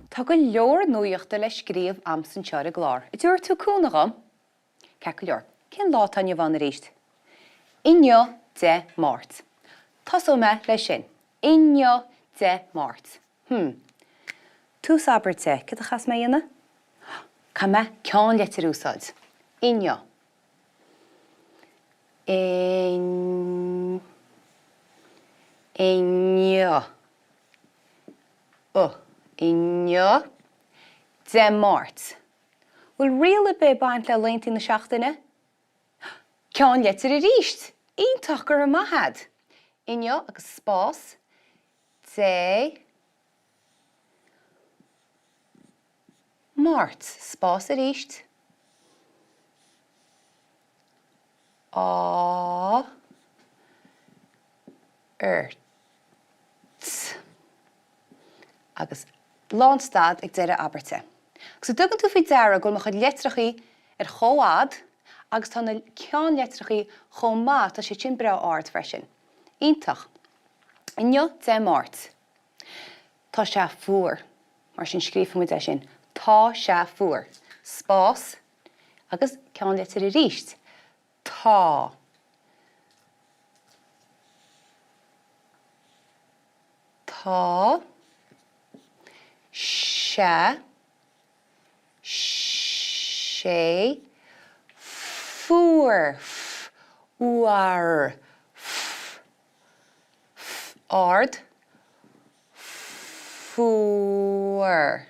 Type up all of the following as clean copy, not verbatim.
Tá go leor nuíochta le scríomh am san teir a glár. I dúir tú cúnagam? Ce go leor. Cén lá tainne bhain a ríist? Inne de Máirt. Tásó me lei sin. Inne de Máirt. Tús Aberte, cad a chas me dhéanana? Ca me ceán letar úsáid. Inne. Inne. Inne de Máirt. Bhfuil riala be baint le laontaí na seachtaine? Ceán letar a ríist. Ionntach gur a maithad. Inne agus spás de Máirt. Spás a ríist. Agus Lánstad ag deire Aberte. Agus dugan tú fao deara go mo chud letrachaí ar chomhád agus tá na ceán letrachaí chomá tá sé sin bre áard freisin. Ionntach. Inne de Máirt. Tá sé fuair. Mar sin scríofa mu de sin. Tá sé fuair. Spás agus ceán letar a ríist. Tá. Tá. Se. Sé. Fuair. Uar. Ard. Fuair.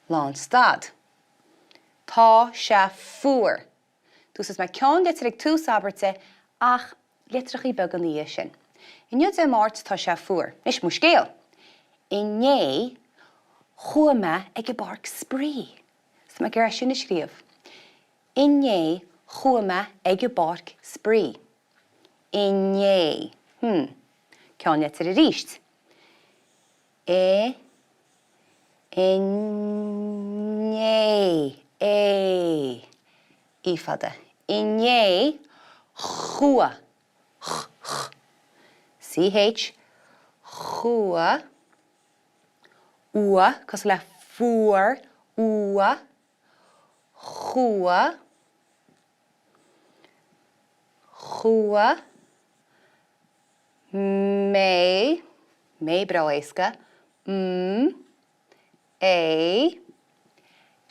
Lánstad. Tá sé fuair. Dús is me ceán letar ag tús Aberte ach letrachaí beag an líon sin. Inne de Máirt tá sé fuair. Is mu scéal. Inné chuama ag barc sprí. Is me gur sin na scríomh. Inné chuama ag barc sprí. Inné. Ceán letar a ríist. Inné. Ífada. Inné chua. CH. Chua. Ua, cos le fuair. Ua. Chua. Chua. Mé. Mé braéisca.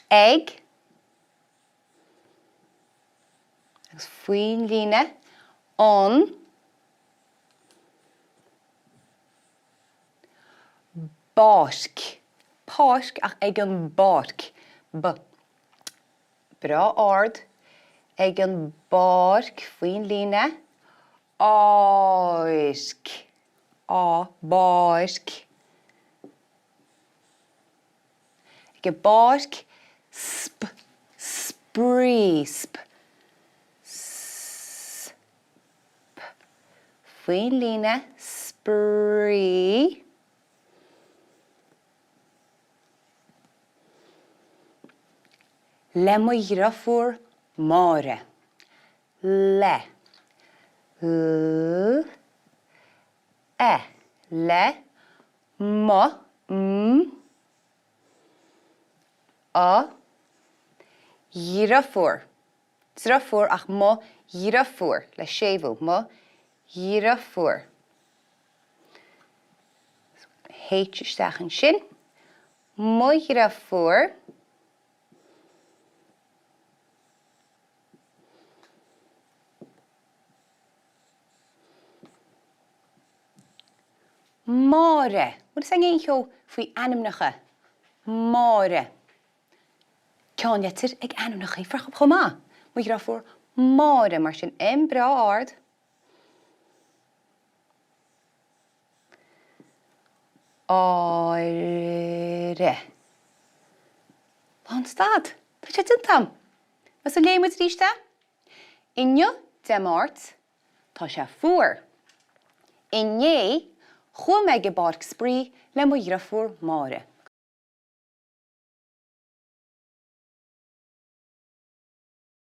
Egg. Agus faoin líne. On. Báisc. Páisc ach ag an báirc. Bra áard. Ag an báirc faoin líne. Áisc. Báisc. Ag an báirc. Sprí. Faoin líne. Sprí. Le mo iarafúr máire. Le. Le. Ma. Iarafúr. Trafúr ach mo iarafúr. Le séfú. Mo iarafúr. Heit isteach an sin. Mo iarafúr. Máire. Wat is een jou voor animnige? Máire. Ceán letar ag animnige frach op chomá. Moet je daarvoor máire mar sin bra áard. Áire. Lánstad. Tá sé tintam. Was a léimid ríiste? Inne de Máirt. Tá sé fuair. Inné chuama ag barc sprí le mo iarafúr máire.